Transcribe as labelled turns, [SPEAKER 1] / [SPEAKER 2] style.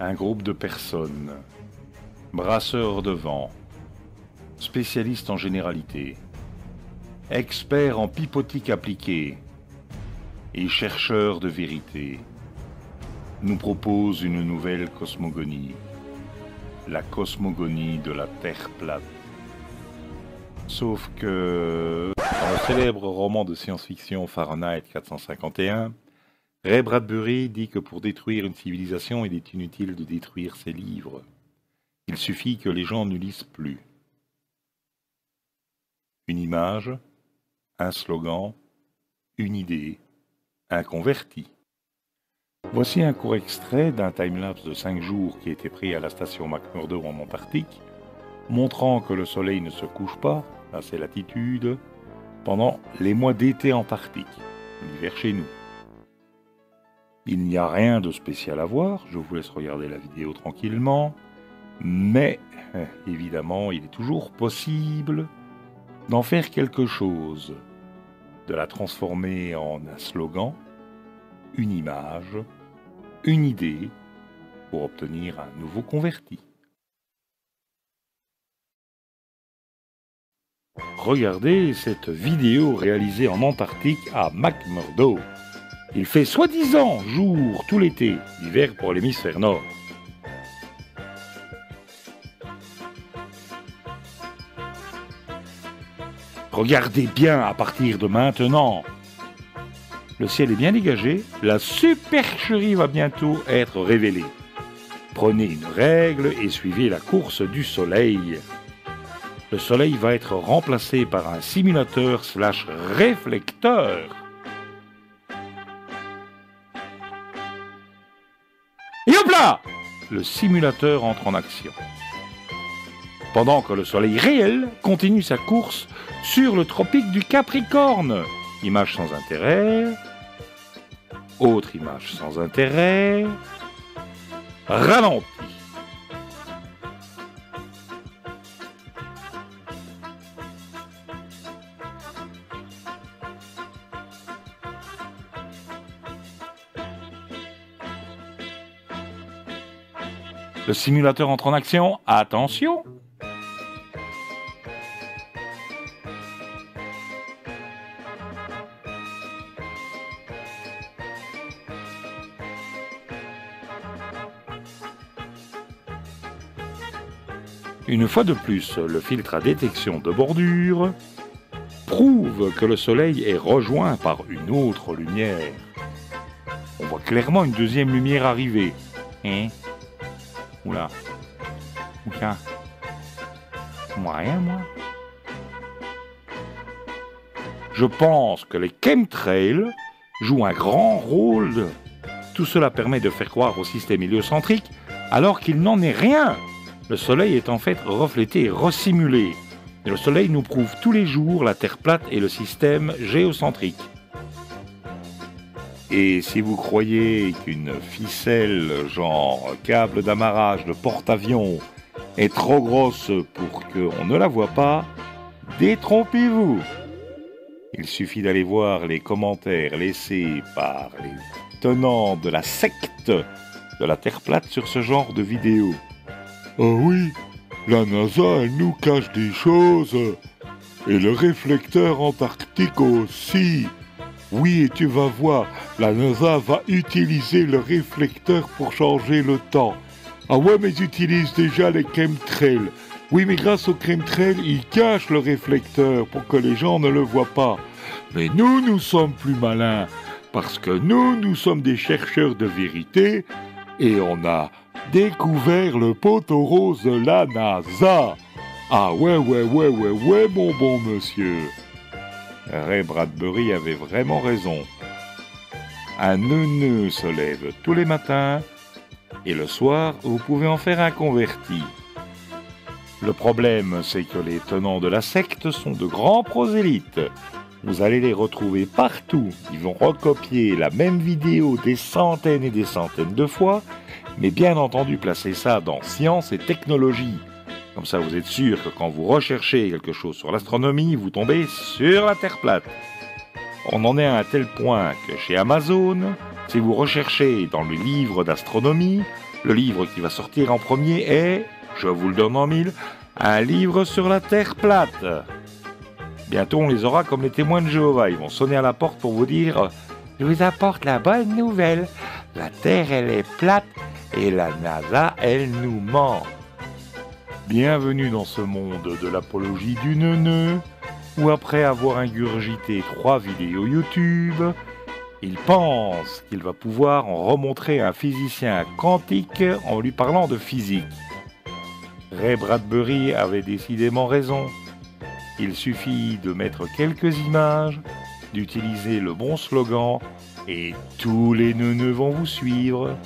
[SPEAKER 1] Un groupe de personnes, brasseurs de vent, spécialistes en généralité, experts en pipotique appliquée et chercheurs de vérité, nous proposent une nouvelle cosmogonie, la cosmogonie de la Terre plate. Sauf que, dans le célèbre roman de science-fiction Fahrenheit 451, Ray Bradbury dit que pour détruire une civilisation, il est inutile de détruire ses livres. Il suffit que les gens ne lisent plus. Une image, un slogan, une idée, un converti. Voici un court extrait d'un timelapse de 5 jours qui a été pris à la station McMurdo en Antarctique, montrant que le soleil ne se couche pas, à ces latitudes, pendant les mois d'été antarctique, l'hiver chez nous. Il n'y a rien de spécial à voir, je vous laisse regarder la vidéo tranquillement, mais évidemment il est toujours possible d'en faire quelque chose, de la transformer en un slogan, une image, une idée, pour obtenir un nouveau converti. Regardez cette vidéo réalisée en Antarctique à McMurdo. Il fait soi-disant jour tout l'été, l'hiver pour l'hémisphère nord. Regardez bien à partir de maintenant. Le ciel est bien dégagé, la supercherie va bientôt être révélée. Prenez une règle et suivez la course du soleil. Le soleil va être remplacé par un simulateur/réflecteur. Et hop là! Le simulateur entre en action. Pendant que le soleil réel continue sa course sur le tropique du Capricorne. Image sans intérêt. Autre image sans intérêt. Ralenti. Le simulateur entre en action. Attention! Une fois de plus, le filtre à détection de bordure prouve que le soleil est rejoint par une autre lumière. On voit clairement une deuxième lumière arriver. Hein? Oula. Oula. Moi rien, moi. Je pense que les chemtrails jouent un grand rôle. Tout cela permet de faire croire au système héliocentrique alors qu'il n'en est rien. Le soleil est en fait reflété et ressimulé. Et le soleil nous prouve tous les jours la Terre plate et le système géocentrique. Et si vous croyez qu'une ficelle, genre câble d'amarrage de porte-avions, est trop grosse pour qu'on ne la voie pas, détrompez-vous. Il suffit d'aller voir les commentaires laissés par les tenants de la secte de la Terre plate sur ce genre de vidéo.
[SPEAKER 2] Oh oui, la NASA, elle nous cache des choses. Et le réflecteur antarctique aussi. Oui, et tu vas voir, la NASA va utiliser le réflecteur pour changer le temps. Ah ouais, mais ils utilisent déjà les chemtrails. Oui, mais grâce aux chemtrails, ils cachent le réflecteur pour que les gens ne le voient pas. Mais nous sommes plus malins. Parce que nous sommes des chercheurs de vérité. Et on a découvert le poteau rose de la NASA. Ah ouais, mon bon monsieur.
[SPEAKER 1] Ray Bradbury avait vraiment raison. Un neuneu se lève tous les matins et le soir, vous pouvez en faire un converti. Le problème, c'est que les tenants de la secte sont de grands prosélytes. Vous allez les retrouver partout. Ils vont recopier la même vidéo des centaines et des centaines de fois, mais bien entendu placer ça dans science et technologie. Comme ça, vous êtes sûr que quand vous recherchez quelque chose sur l'astronomie, vous tombez sur la Terre plate. On en est à un tel point que chez Amazon, Si vous recherchez dans le livre d'astronomie, le livre qui va sortir en premier est, je vous le donne en mille, un livre sur la Terre plate. Bientôt on les aura comme les témoins de Jéhovah. Ils vont sonner à la porte pour vous dire « Je vous apporte la bonne nouvelle. La Terre elle est plate et la NASA elle nous ment. » Bienvenue dans ce monde de l'apologie du neuneu, où après avoir ingurgité 3 vidéos YouTube, il pense qu'il va pouvoir en remontrer un physicien quantique en lui parlant de physique. Ray Bradbury avait décidément raison. Il suffit de mettre quelques images, d'utiliser le bon slogan, et tous les neuneux vont vous suivre.